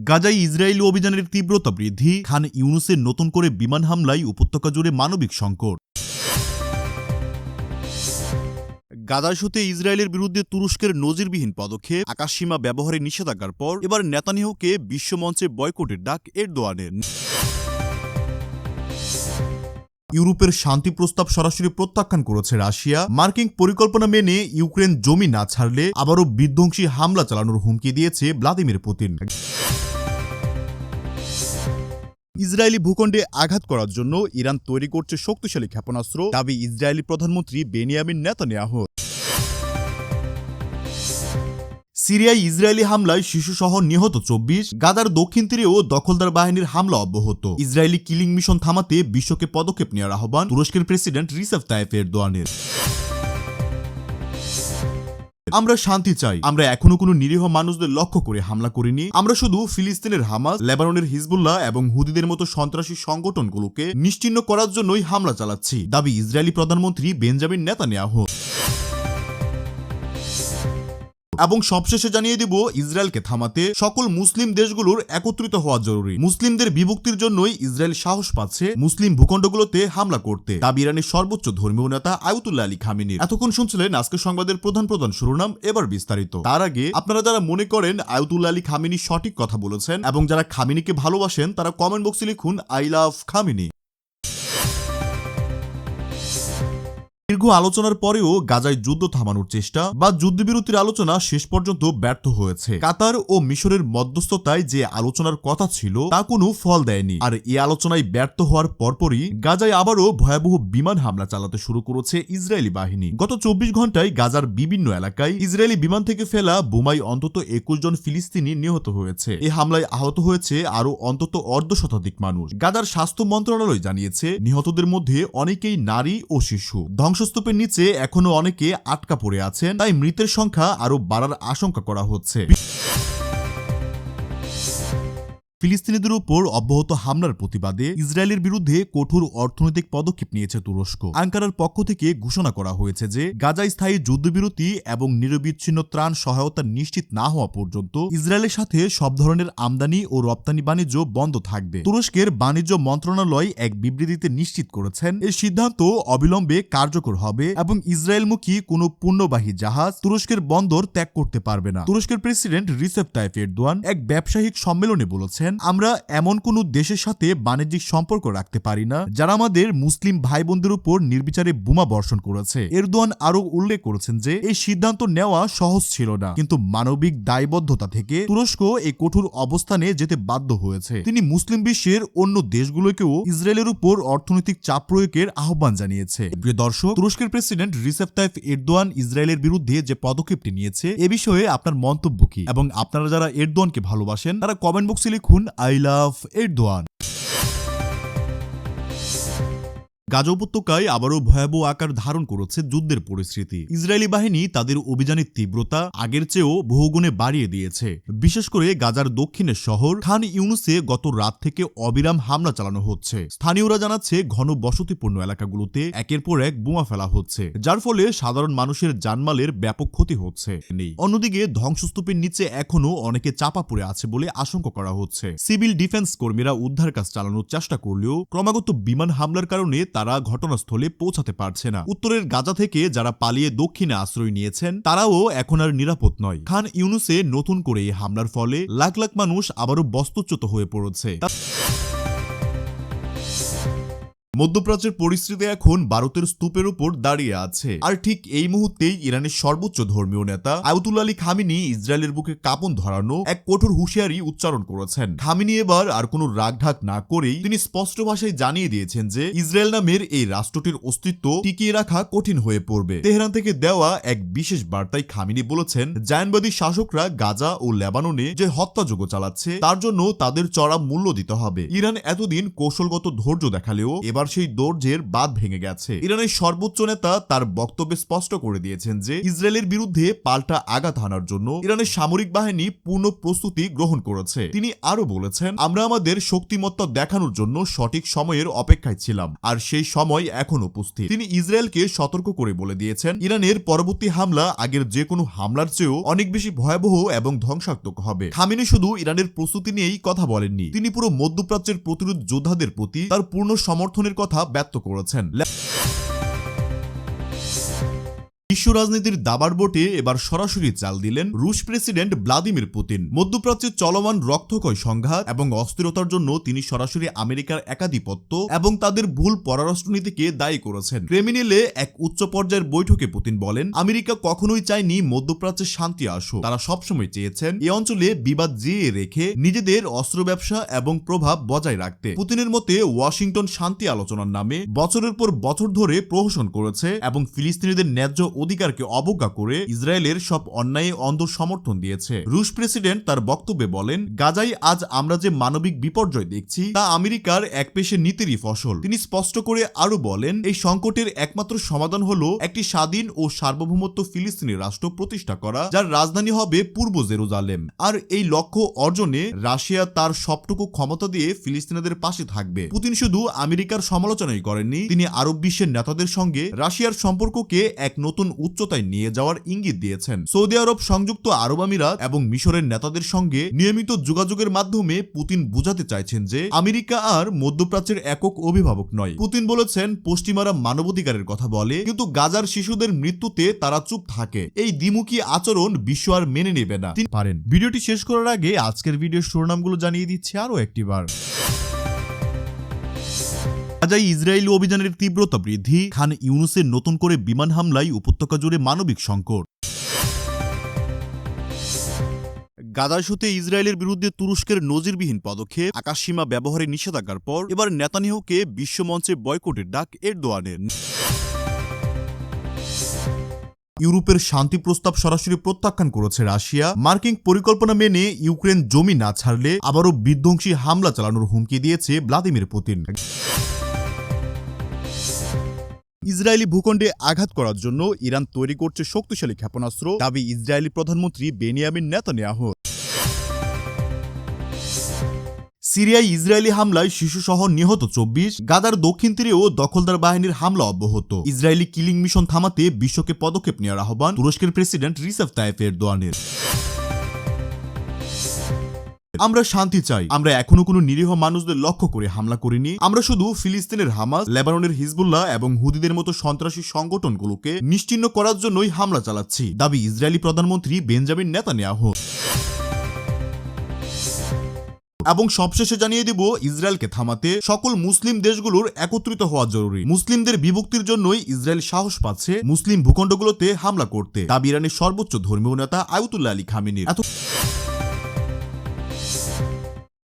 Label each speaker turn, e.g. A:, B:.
A: গাজায় ইসরায়েলি অভিযানের তীব্রতা বৃদ্ধি, খান ইউনুসের নতুন করে বিমান হামলায় উপত্যকা জুড়ে মানবিক সংকট। গাজা ইস্যুতে ইসরায়েলের বিরুদ্ধে তুরস্কের নজিরবিহীন পদক্ষেপ, আকাশসীমা ব্যবহারে নিষেধাজ্ঞার পর এবার নেতানিয়াহুকে বিশ্বমঞ্চে বয়কটের ডাক এরদোয়ানের। ইউরোপের শান্তি প্রস্তাব সরাসরি প্রত্যাখ্যান করেছে রাশিয়া। মার্কিন পরিকল্পনা মেনে ইউক্রেন জমি না ছাড়লে আবারও বিধ্বংসী হামলা চালানোর হুমকি দিয়েছে ভ্লাদিমির পুতিন। ইসরায়েলি ভূখণ্ডে আঘাত করার জন্য ইরান তৈরি করছে শক্তিশালী ক্ষেপণাস্ত্র, দাবি ইসরায়েলি প্রধানমন্ত্রী বেনিয়ামিন নেতানিয়াহু। সিরিয়ায় ইসরায়েলি হামলায় শিশুসহ নিহত 24, গাজার দক্ষিণ তীরেও দখলদার বাহিনীর হামলা অব্যাহত। ইসরায়েলি কিলিং মিশন থামাতে বিশ্বকে পদক্ষেপ নেওয়ার আহ্বান তুরস্কের প্রেসিডেন্ট রিসেপ তাইয়েপ এরদোয়ানের। আমরা শান্তি চাই, আমরা এখনো কোনো নিরীহ মানুষদের লক্ষ্য করে হামলা করিনি। আমরা শুধু ফিলিস্তিনের হামাস, লেবাননের হিজবুল্লাহ এবং হুদিদের মতো সন্ত্রাসী সংগঠনগুলোকে নিশ্চিহ্ন করার জন্যই হামলা চালাচ্ছি, দাবি ইসরায়েলি প্রধানমন্ত্রী বেঞ্জামিন নেতানিয়াহু। এবং সবশেষে জানিয়ে দিব, ইসরায়েলকে থামাতে সকল মুসলিম দেশগুলোর একত্রিত হওয়া জরুরি। মুসলিমদের বিভক্তির জন্যই ইসরায়েল সাহস পাচ্ছে মুসলিম ভূখণ্ডগুলোতে হামলা করতে, দাবি ইরানের সর্বোচ্চ ধর্মীয় নেতা আয়াতুল্লাহ আলী খামেনির। এতক্ষণ শুনছিলেন আজকের সংবাদের প্রধান শিরোনাম, এবার বিস্তারিত। তার আগে আপনারা যারা মনে করেন আয়াতুল্লাহ আলী খামেনি সঠিক কথা বলেছেন এবং যারা খামেনিকে ভালোবাসেন তারা কমেন্ট বক্সে লিখুন আই লাভ খামেনি। দীর্ঘ আলোচনার পরেও গাজায় যুদ্ধ থামানোর চেষ্টা বা যুদ্ধবিরতির আলোচনা শেষ পর্যন্ত ব্যর্থ হয়েছে। কাতার ও মিশরের মধ্যস্থতায় যে আলোচনার কথা ছিল তা কোনো ফল দেয়নি। আর এই আলোচনায় ব্যর্থ হওয়ার পরপরই গাজায় আবারও ভয়াবহ বিমান হামলা চালাতে শুরু করেছে ইসরায়েলি বাহিনী। গত 24 ঘন্টায় গাজার বিভিন্ন এলাকায় ইসরায়েলি বিমান থেকে ফেলা বোমায় অন্তত 21 জন ফিলিস্তিনি নিহত হয়েছে। এই হামলায় আহত হয়েছে আরও অন্তত অর্ধশতাধিক মানুষ। গাজার স্বাস্থ্য মন্ত্রণালয় জানিয়েছে নিহতদের মধ্যে অনেকেই নারী ও শিশু। ধ্বংসস্তূপের নিচে এখনো অনেকে আটকা পড়ে আছেন, তাই মৃতের সংখ্যা আরো বাড়ার আশঙ্কা করা হচ্ছে। ফিলিস্তিনিদের উপর অব্যাহত হামলার প্রতিবাদে ইসরায়েলের বিরুদ্ধে কঠোর অর্থনৈতিক পদক্ষেপ নিয়েছে তুরস্ক। আঙ্কারার পক্ষ থেকে ঘোষণা করা হয়েছে যে গাজায় স্থায়ী যুদ্ধবিরতি এবং নিরবিচ্ছিন্ন ত্রাণ সহায়তা নিশ্চিত না হওয়া পর্যন্ত ইসরায়েলের সাথে সব ধরনের আমদানি ও রপ্তানি বাণিজ্য বন্ধ থাকবে। তুরস্কের বাণিজ্য মন্ত্রণালয় এক বিবৃতিতে নিশ্চিত করেছেন এই সিদ্ধান্ত অবিলম্বে কার্যকর হবে এবং ইসরায়েলমুখী কোনো পণ্যবাহী জাহাজ তুরস্কের বন্দর ত্যাগ করতে পারবে না। তুরস্কের প্রেসিডেন্ট রিসেপ তাইয়েপ এরদোয়ান এক ব্যবসায়িক সম্মেলনে বলেছেন, আমরা এমন কোন দেশের সাথে বাণিজ্যিক সম্পর্ক রাখতে পারি না যারা আমাদের মুসলিম ভাই বোনদের উপর নির্বিচারে বোমা বর্ষণ করেছে। এরদোয়ান আরো উল্লেখ করেছেন যে এই সিদ্ধান্ত নেওয়া সহজ ছিল না, কিন্তু মানবিক দায়বদ্ধতা থেকে তুরস্ক এই কঠোর অবস্থানে যেতে বাধ্য হয়েছে। তিনি মুসলিম বিশ্বের অন্য দেশগুলোকেও ইসরায়েলের উপর অর্থনৈতিক চাপ প্রয়োগের আহ্বান জানিয়েছে। প্রিয় দর্শক, তুরস্কের প্রেসিডেন্ট রিসেপ তাইয়েপ এরদোয়ান ইসরায়েলের বিরুদ্ধে যে পদক্ষেপটি নিয়েছে এ বিষয়ে আপনার মন্তব্য কি? এবং আপনারা যারা এরদোয়ানকে ভালোবাসেন তারা কমেন্ট বক্সে লিখুন I love Erdogan. গাজা উপত্যকায় আবারও ভয়াবহ আকার ধারণ করেছে যুদ্ধের পরিস্থিতি। ইসরায়েলি বাহিনী তাদের অভিযানের তীব্রতা আগের চেয়েও বহুগুণে বাড়িয়ে দিয়েছে। বিশেষ করে গাজার দক্ষিণের শহর খান ইউনুসে গত রাত থেকে অবিরাম হামলা চালানো হচ্ছে। স্থানীয়রা জানাচ্ছে ঘন বসতিপূর্ণ এলাকাগুলোতে একের পর এক বোমা ফেলা হচ্ছে, যার ফলে সাধারণ মানুষের জানমালের ব্যাপক ক্ষতি হচ্ছে। অন্যদিকে ধ্বংসস্তূপের নিচে এখনো অনেকে চাপা পড়ে আছে বলে আশঙ্কা করা হচ্ছে। সিভিল ডিফেন্স কর্মীরা উদ্ধার কাজ চালানোর চেষ্টা করলেও ক্রমাগত বিমান হামলার কারণে তারা ঘটনাস্থলে পৌঁছাতে পারছে না। উত্তরের গাজা থেকে যারা পালিয়ে দক্ষিণে আশ্রয় নিয়েছেন তারাও এখন আর নিরাপদ নয়। খান ইউনুসে নতুন করে এই হামলার ফলে লাখ লাখ মানুষ আবারও বস্তুচ্যুত হয়ে পড়েছে। মধ্যপ্রাচ্যের পরিস্থিতি এখন ভারতের স্তূপের উপর দাঁড়িয়ে আছে। আর ঠিক এই মুহূর্তেই ইরানের সর্বোচ্চ ধর্মীয় নেতা আয়াতুল্লাহ আলী খামেনি ইসরায়েলের বুকে কাঁপন ধরানো এক কঠোর হুঁশিয়ারি উচ্চারণ করেছেন। খামেনি এবার আর কোনো রাগঢাক না করেই তিনি স্পষ্ট ভাষায় জানিয়ে দিয়েছেন যে ইসরায়েল নামের এই রাষ্ট্রটির অস্তিত্ব টিকিয়ে রাখা কঠিন হয়ে পড়বে। তেহরান থেকে দেওয়া এক বিশেষ বার্তায় খামেনি বলেছেন, জায়নবাদী শাসকরা গাজা ও লেবাননে যে হত্যাযজ্ঞ চালাচ্ছে তার জন্য তাদের চড়া মূল্য দিতে হবে। ইরান এতদিন কৌশলগত ধৈর্য দেখালেও এবার এবার সেই দৌড়ের বাঁধ ভেঙে গেছে। ইরানের সর্বোচ্চ নেতা তার বক্তব্যে স্পষ্ট করে দিয়েছেন যে ইসরায়েলের বিরুদ্ধে পাল্টা আঘাত হানার জন্য ইরানের সামরিক বাহিনী পূর্ণ প্রস্তুতি গ্রহণ করেছে। তিনি আরো বলেছেন, আমরা আমাদের শক্তিমত্তা দেখানোর জন্য সঠিক সময়ের অপেক্ষায় ছিলাম, আর সেই সময় এখন উপস্থিত। তিনি ইসরায়েলকে সতর্ক করে বলে দিয়েছেন, ইরানের পরবর্তী হামলা আগের যে কোনো হামলার চেয়েও অনেক বেশি ভয়াবহ এবং ধ্বংসাত্মক হবে। খামেনি শুধু ইরানের প্রস্তুতি নিয়েই কথা বলেননি, তিনি পুরো মধ্যপ্রাচ্যের প্রতিরোধ যোদ্ধাদের প্রতি তার পূর্ণ সমর্থনের কথা ব্যক্ত করেছেন। বিশ্ব রাজনীতির দাবার বোটে এবার সরাসরি চাল দিলেন রুশ প্রেসিডেন্ট ভ্লাদিমির পুতিন। মধ্যপ্রাচ্যে চলমান রক্তক্ষয় সংঘাত এবং অস্থিরতার জন্য তিনি সরাসরি আমেরিকার একাধিপত্য এবং তাদের ভুল পররাষ্ট্রনীতিকে দায়ী করেছেন। ক্রেমলিনে এক উচ্চ পর্যায়ের বৈঠকে পুতিন বলেন, আমেরিকা কখনোই চায়নি মধ্যপ্রাচ্যে শান্তি আসুক, তারা সবসময় চেয়েছেন এই অঞ্চলে বিবাদ জিয়ে রেখে নিজেদের অস্ত্র ব্যবসা এবং প্রভাব বজায় রাখতে। পুতিনের মতে ওয়াশিংটন শান্তি আলোচনার নামে বছরের পর বছর ধরে প্রহসন করেছে এবং ফিলিস্তিনিদের ন্যায্য অধিকারকে অবজ্ঞা করে ইসরায়েলের সব অন্যায় অন্ধ সমর্থন দিয়েছে। রুশ প্রেসিডেন্ট তার বক্তব্যে বলেন, গাজায় আজ আমরা যে মানবিক বিপর্যয় দেখছি তা আমেরিকার একপেশে নীতিরই ফসল। তিনি স্পষ্ট করে আরো বলেন, এই সংকটের একমাত্র সমাধান হলো একটি স্বাধীন ও সার্বভৌমত্ব ফিলিস্তিনি রাষ্ট্র প্রতিষ্ঠা করা, যার রাজধানী হবে পূর্ব জেরুজালেম। আর এই লক্ষ্য অর্জনে রাশিয়া তার সবটুকু ক্ষমতা দিয়ে ফিলিস্তিনিদের পাশে থাকবে। পুতিন শুধু আমেরিকার সমালোচনাই করেননি, তিনি আরব বিশ্বের নেতাদের সঙ্গে রাশিয়ার সম্পর্ককে এক নতুন উচ্চতায় নিয়ে যাওয়ার ইঙ্গিত দিয়েছেন। সৌদি আরব, সংযুক্ত আরব আমিরাত এবং মিশরের নেতাদের সঙ্গে নিয়মিত যোগাযোগের মাধ্যমে পুতিন বোঝাতে চাইছেন যে আমেরিকা আর মধ্যপ্রাচ্যের একক অভিভাবক নয়। পুতিন বলেছেন, পশ্চিমারা মানবাধিকারের কথা বলে কিন্তু গাজার শিশুদের মৃত্যুতে তারা চুপ থাকে। এই দ্বিমুখী আচরণ বিশ্ব আর মেনে নেবে না। তিনি পারেন। ভিডিওটি শেষ করার আগে আজকের ভিডিওর শিরোনামগুলো জানিয়ে দিচ্ছি আরো একটিবার। গাজায় ইসরায়েলি অভিযানের তীব্রতা বৃদ্ধি, খান ইউনুসের নতুন করে বিমান হামলায় উপত্যকা জুড়ে মানবিক সংকট। গাজা ইস্যুতে ইসরায়েলের বিরুদ্ধে তুরস্কের নজিরবিহীন পদক্ষেপ, আকাশসীমা ব্যবহারে নিষেধাজ্ঞার পর এবার নেতানিয়াহুকে বিশ্বমঞ্চে বয়কটের ডাক এরদোয়ানের। ইউরোপের শান্তি প্রস্তাব সরাসরি প্রত্যাখ্যান করেছে রাশিয়া। মার্কিন পরিকল্পনা মেনে ইউক্রেন জমি না ছাড়লে আবারও বিধ্বংসী হামলা চালানোর হুমকি দিয়েছে ভ্লাদিমির পুতিন। ইসরায়েলি ভূখণ্ডে আঘাত করার জন্য ইরান তৈরি করছে শক্তিশালী ক্ষেপণাস্ত্র, দাবি ইসরায়েলি প্রধানমন্ত্রী বেনিয়ামিন নেতানিয়াহু। সিরিয়ায় ইসরায়েলি হামলায় শিশুসহ নিহত 24, গাজার দক্ষিণ তীরেও দখলদার বাহিনীর হামলা অব্যাহত। ইসরায়েলি কিলিং মিশন থামাতে বিশ্বকে পদক্ষেপ নেওয়ার আহ্বান তুরস্কের প্রেসিডেন্ট রিসেপ তাইয়েপ এরদোয়ানের। আমরা শান্তি চাই, আমরা এখনো কোনো নিরীহ মানুষদের লক্ষ্য করে হামলা করিনি। আমরা শুধু ফিলিস্তিনের হামাস, লেবাননের হিজবুল্লাহ এবং হুদিদের মতো সন্ত্রাসী সংগঠনগুলোকে নিশ্চিহ্ন করার জন্যই হামলা চালাচ্ছি, দাবি ইসরায়েলি প্রধানমন্ত্রী বেঞ্জামিন নেতানিয়াহু। এবং সবশেষে জানিয়ে দিব, ইসরায়েলকে থামাতে সকল মুসলিম দেশগুলোর একত্রিত হওয়া জরুরি। মুসলিমদের বিভক্তির জন্যই ইসরায়েল সাহস পাচ্ছে মুসলিম ভূখণ্ডগুলোতে হামলা করতে, দাবি ইরানের সর্বোচ্চ ধর্মীয় নেতা আয়াতুল্লাহ আলী খামেনির।